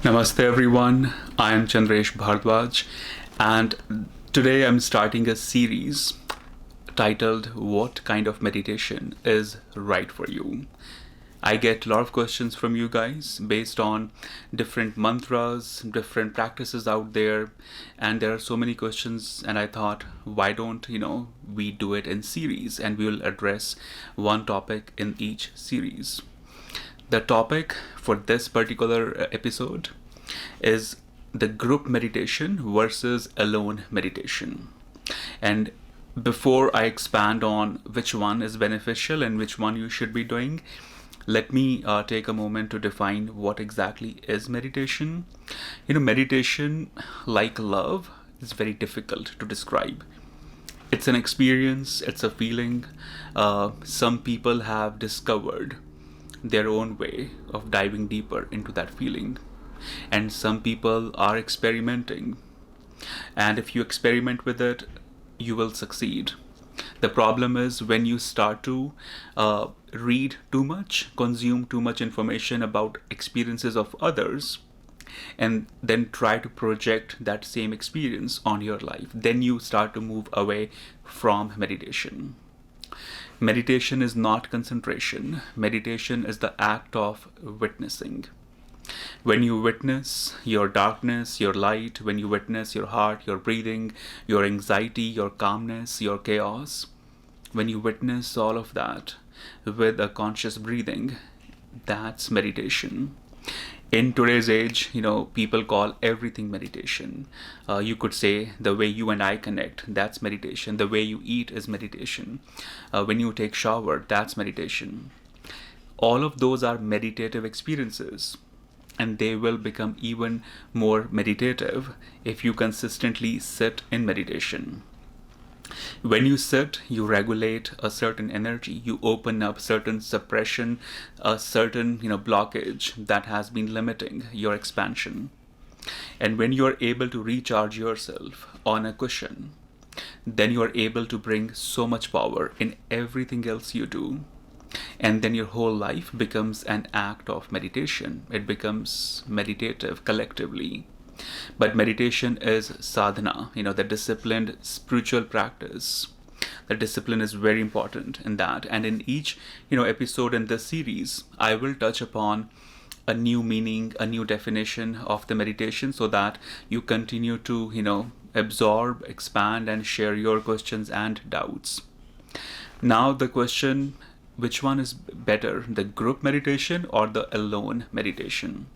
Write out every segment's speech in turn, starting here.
Namaste everyone, I am Chandresh Bhardwaj and today I'm starting a series titled What Kind of Meditation is Right for You? I get a lot of questions from you guys based on different mantras, different practices out there, and there are so many questions and I thought why don't we do it in series and we will address one topic in each series. The topic for this particular episode is the group meditation versus alone meditation. And before I expand on which one is beneficial and which one you should be doing, let me take a moment to define what exactly is meditation. Meditation, like love, is very difficult to describe. It's an experience, it's a feeling. Some people have discovered their own way of diving deeper into that feeling, and some people are experimenting, and if you experiment with it you will succeed. The problem is when you start to read too much, consume too much information about experiences of others, and then try to project that same experience on your life, then you start to move away from meditation. Meditation is not concentration. Meditation is the act of witnessing. When you witness your darkness, your light, when you witness your heart, your breathing, your anxiety, your calmness, your chaos, when you witness all of that with a conscious breathing, that's meditation. In today's age, people call everything meditation. You could say the way you and I connect, that's meditation. The way you eat is meditation. When you take shower, that's meditation. All of those are meditative experiences, and they will become even more meditative if you consistently sit in meditation. When you sit, you regulate a certain energy, you open up certain suppression, a certain blockage that has been limiting your expansion. And when you are able to recharge yourself on a cushion, then you are able to bring so much power in everything else you do. And then your whole life becomes an act of meditation. It becomes meditative collectively. But meditation is sadhana, the disciplined spiritual practice. The discipline is very important in that. And in each, episode in this series, I will touch upon a new meaning, a new definition of the meditation so that you continue to, absorb, expand, and share your questions and doubts. Now the question, which one is better, the group meditation or the alone meditation?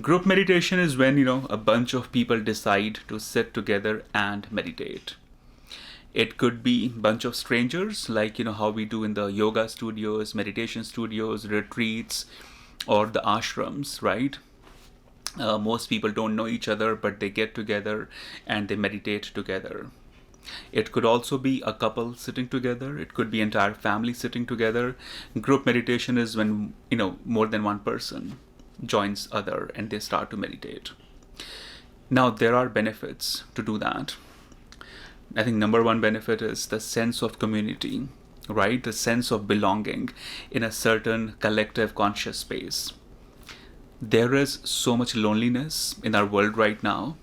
Group meditation is when, a bunch of people decide to sit together and meditate. It could be a bunch of strangers, like, how we do in the yoga studios, meditation studios, retreats, or the ashrams, right? Most people don't know each other, but they get together and they meditate together. It could also be a couple sitting together. It could be entire family sitting together. Group meditation is when, more than one person joins other and they start to meditate. Now, there are benefits to do that. I think number one benefit is the sense of community, right? The sense of belonging in a certain collective conscious space. There is so much loneliness in our world right now,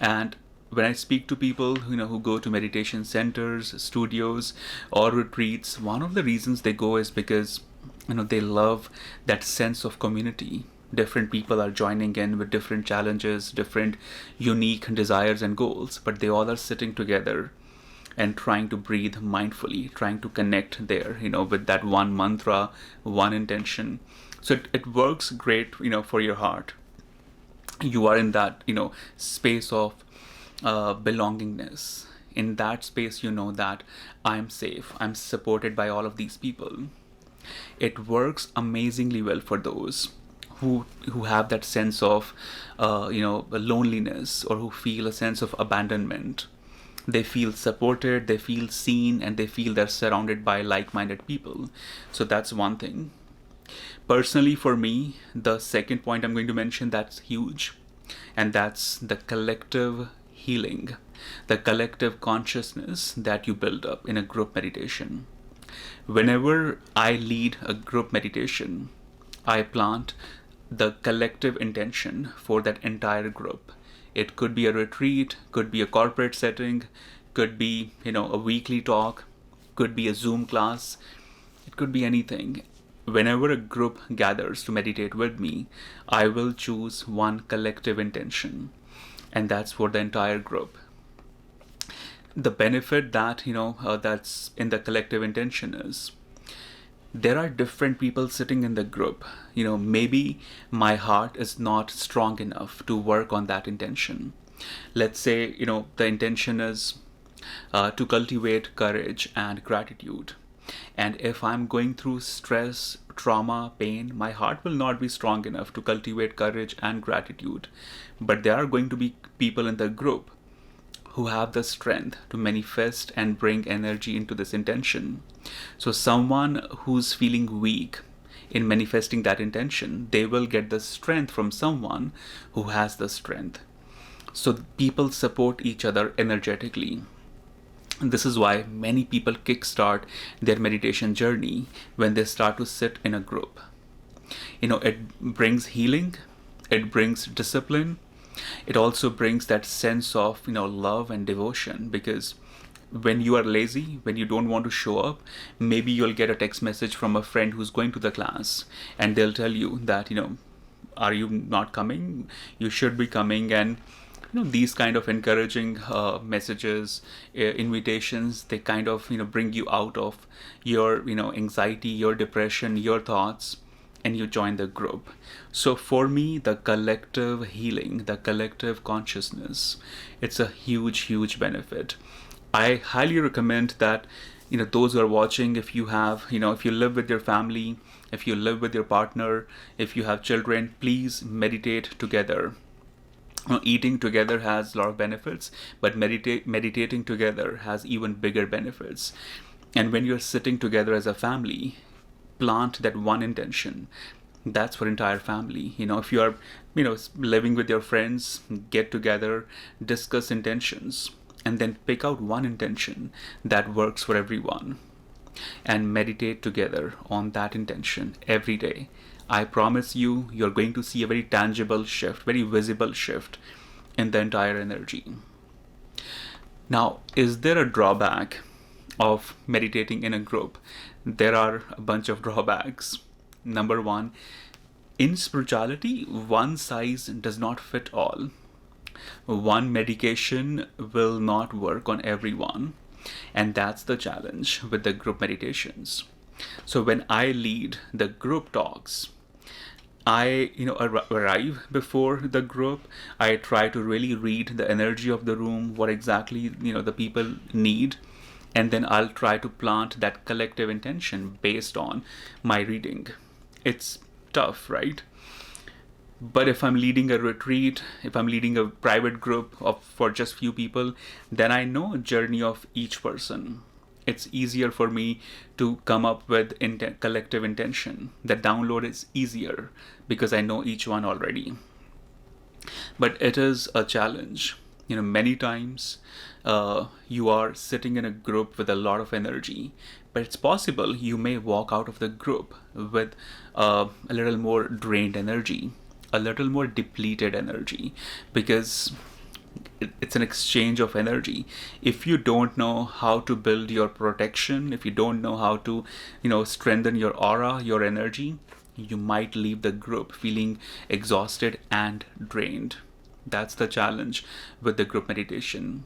and when I speak to people who go to meditation centers, studios, or retreats, one of the reasons they go is because they love that sense of community. Different people are joining in with different challenges, different unique desires and goals, but they all are sitting together and trying to breathe mindfully, trying to connect there, with that one mantra, one intention. So it works great, for your heart. You are in that, space of belongingness. In that space, that I'm safe, I'm supported by all of these people. It works amazingly well for those who have that sense of loneliness, or who feel a sense of abandonment. They feel supported, they feel seen, and they feel they're surrounded by like-minded people. So that's one thing. Personally, for me, the second point I'm going to mention that's huge, and that's the collective healing, the collective consciousness that you build up in a group meditation. Whenever I lead a group meditation, I plant the collective intention for that entire group. It could be a retreat, could be a corporate setting, could be, a weekly talk, could be a Zoom class, it could be anything. Whenever a group gathers to meditate with me, I will choose one collective intention, and that's for the entire group. The benefit that, that's in the collective intention is there are different people sitting in the group. Maybe my heart is not strong enough to work on that intention. Let's say, the intention is to cultivate courage and gratitude. And if I'm going through stress, trauma, pain, my heart will not be strong enough to cultivate courage and gratitude. But there are going to be people in the group who have the strength to manifest and bring energy into this intention. So someone who's feeling weak in manifesting that intention, they will get the strength from someone who has the strength. So people support each other energetically. And this is why many people kickstart their meditation journey when they start to sit in a group. It brings healing, it brings discipline, it also brings that sense of love and devotion, because when you are lazy, when you don't want to show up, maybe you'll get a text message from a friend who's going to the class, and they'll tell you that are you not coming? You should be coming. And these kind of encouraging messages, invitations, they kind of bring you out of your anxiety, your depression, your thoughts, and you join the group. So for me, the collective healing, the collective consciousness, it's a huge benefit. I highly recommend that those who are watching, if you have if you live with your family, if you live with your partner, if you have children, please meditate together. Eating together has a lot of benefits, but meditating together has even bigger benefits. And when you're sitting together as a family, plant that one intention. That's for entire family. If you are living with your friends, get together, discuss intentions, and then pick out one intention that works for everyone, and meditate together on that intention every day. I promise you, you're going to see a very tangible shift, very visible shift in the entire energy. Now, is there a drawback of meditating in a group? There are a bunch of drawbacks. Number one, in spirituality, one size does not fit all. One medication will not work on everyone. And that's the challenge with the group meditations. So when I lead the group talks, I arrive before the group. I try to really read the energy of the room, what exactly the people need, and then I'll try to plant that collective intention based on my reading. It's tough, right? But if I'm leading a retreat, if I'm leading a private group for just few people, then I know a journey of each person. It's easier for me to come up with collective intention. The download is easier because I know each one already. But it is a challenge. Many times you are sitting in a group with a lot of energy, but it's possible you may walk out of the group with a little more drained energy, a little more depleted energy, because it's an exchange of energy. If you don't know how to build your protection, if you don't know how to strengthen your aura, your energy, you might leave the group feeling exhausted and drained. That's the challenge with the group meditation.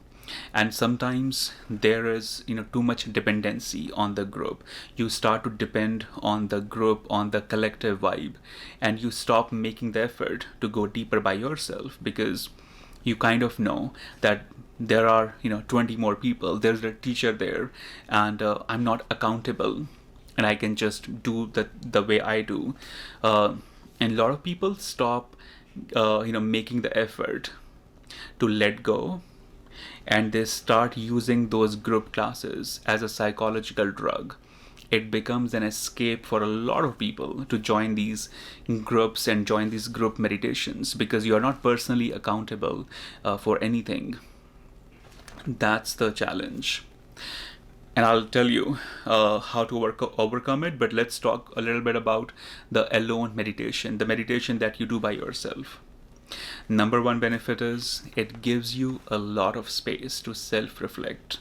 And sometimes there is too much dependency on the group. You start to depend on the group, on the collective vibe, and you stop making the effort to go deeper by yourself, because you kind of know that there are 20 more people, there's a teacher there, and I'm not accountable, and I can just do the way I do. And a lot of people stop making the effort to let go, and they start using those group classes as a psychological drug. It becomes an escape for a lot of people to join these groups and join these group meditations, because you are not personally accountable for anything. That's the challenge. And I'll tell you how to overcome it. But let's talk a little bit about the alone meditation, the meditation that you do by yourself. Number one benefit is it gives you a lot of space to self-reflect.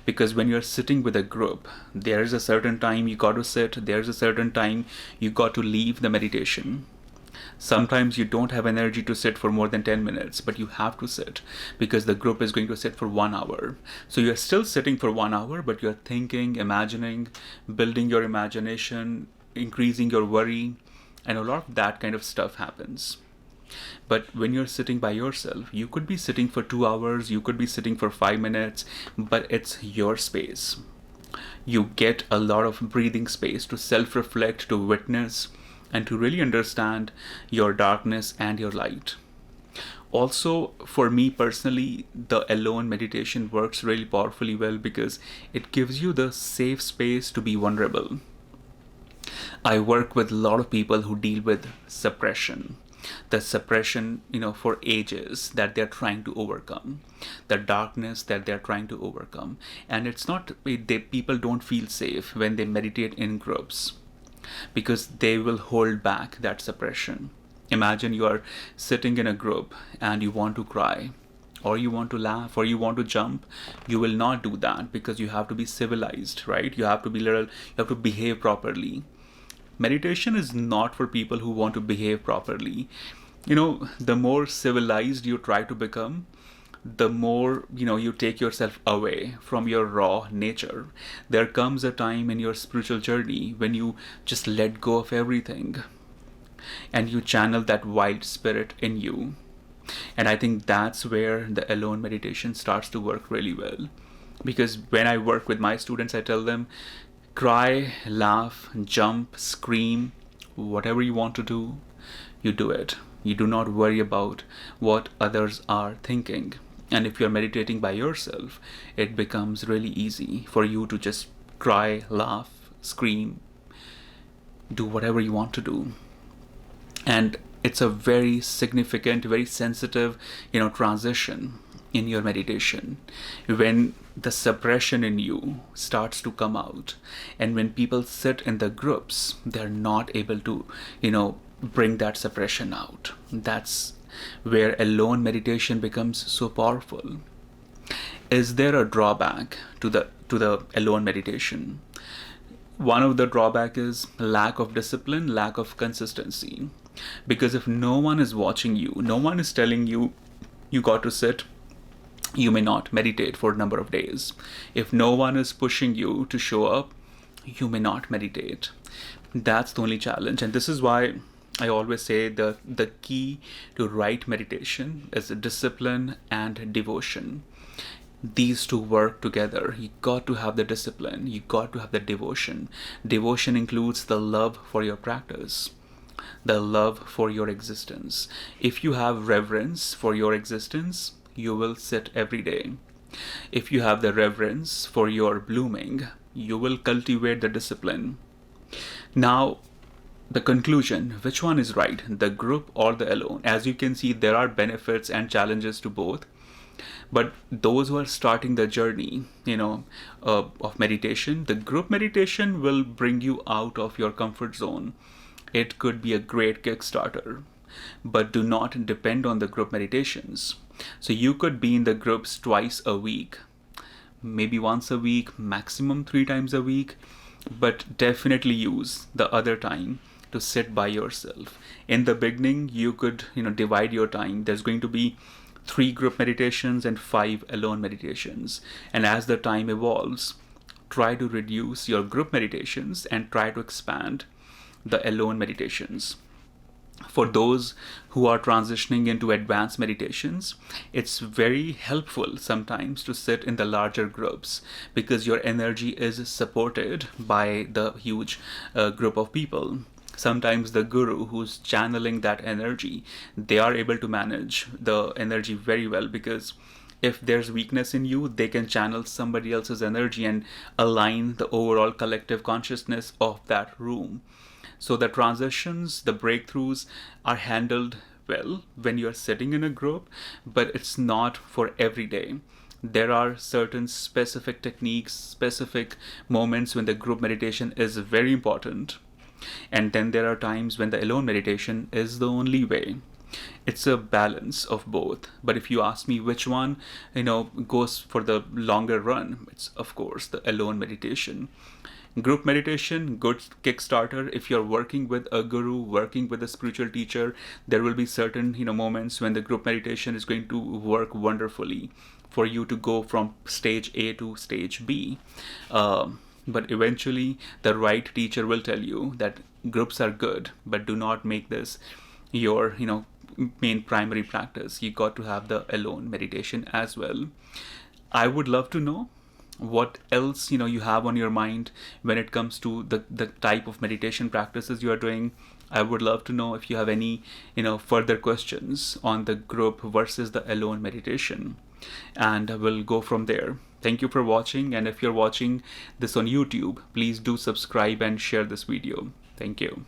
Because when you're sitting with a group, there's a certain time you got to sit, there's a certain time you got to leave the meditation. Sometimes you don't have energy to sit for more than 10 minutes, but you have to sit because the group is going to sit for 1 hour. So you're still sitting for 1 hour, but you're thinking, imagining, building your imagination, increasing your worry, and a lot of that kind of stuff happens. But when you're sitting by yourself, you could be sitting for 2 hours, you could be sitting for 5 minutes, but it's your space. You get a lot of breathing space to self reflect, to witness, and to really understand your darkness and your light. Also, for me personally, the alone meditation works really powerfully well because it gives you the safe space to be vulnerable. I work with a lot of people who deal with suppression. The suppression, for ages that they're trying to overcome, the darkness that they're trying to overcome. And it's not, people don't feel safe when they meditate in groups because they will hold back that suppression. Imagine you are sitting in a group and you want to cry, or you want to laugh, or you want to jump. You will not do that because you have to be civilized, right? You have to be you have to behave properly. Meditation is not for people who want to behave properly. The more civilized you try to become, the more you take yourself away from your raw nature. There comes a time in your spiritual journey when you just let go of everything and you channel that wild spirit in you. And I think that's where the alone meditation starts to work really well. Because when I work with my students, I tell them, cry, laugh, jump, scream, whatever you want to do, you do it. You do not worry about what others are thinking. And if you're meditating by yourself, it becomes really easy for you to just cry, laugh, scream, do whatever you want to do. And it's a very significant, very sensitive, transition in your meditation when the suppression in you starts to come out. And when people sit in the groups, they're not able to, bring that suppression out. That's where alone meditation becomes so powerful. Is there a drawback to the alone meditation? One of the drawback is lack of discipline, lack of consistency. Because if no one is watching you, no one is telling you you got to sit, you may not meditate for a number of days. If no one is pushing you to show up, you may not meditate. That's the only challenge. And this is why I always say the key to right meditation is discipline and devotion. These two work together. You got to have the discipline, you got to have the devotion. Devotion includes the love for your practice, the love for your existence. If you have reverence for your existence, you will sit every day. If you have the reverence for your blooming, you will cultivate the discipline. Now, the conclusion, which one is right, the group or the alone? As you can see, there are benefits and challenges to both. But those who are starting the journey, of meditation, the group meditation will bring you out of your comfort zone. It could be a great Kickstarter, but do not depend on the group meditations. So you could be in the groups twice a week, maybe once a week, maximum 3 times a week, but definitely use the other time to sit by yourself. In the beginning, you could, divide your time. There's going to be 3 group meditations and 5 alone meditations. And as the time evolves, try to reduce your group meditations and try to expand the alone meditations. For those who are transitioning into advanced meditations, it's very helpful sometimes to sit in the larger groups because your energy is supported by the huge group of people. Sometimes the guru who's channeling that energy, they are able to manage the energy very well because if there's weakness in you, they can channel somebody else's energy and align the overall collective consciousness of that room. So the transitions, the breakthroughs are handled well when you're sitting in a group, but it's not for every day. There are certain specific techniques, specific moments when the group meditation is very important. And then there are times when the alone meditation is the only way. It's a balance of both. But if you ask me which one, goes for the longer run, it's of course the alone meditation. Group meditation, good kickstarter. If you're working with a guru, working with a spiritual teacher, there will be certain moments when the group meditation is going to work wonderfully for you to go from stage A to stage B. But eventually, the right teacher will tell you that groups are good, but do not make this your main primary practice. You got to have the alone meditation as well. I would love to know what else you have on your mind when it comes to the type of meditation practices you are doing. I would love to know if you have any further questions on the group versus the alone meditation, and we'll go from there. Thank you for watching, and if you're watching this on YouTube, please do subscribe and share this video. Thank you.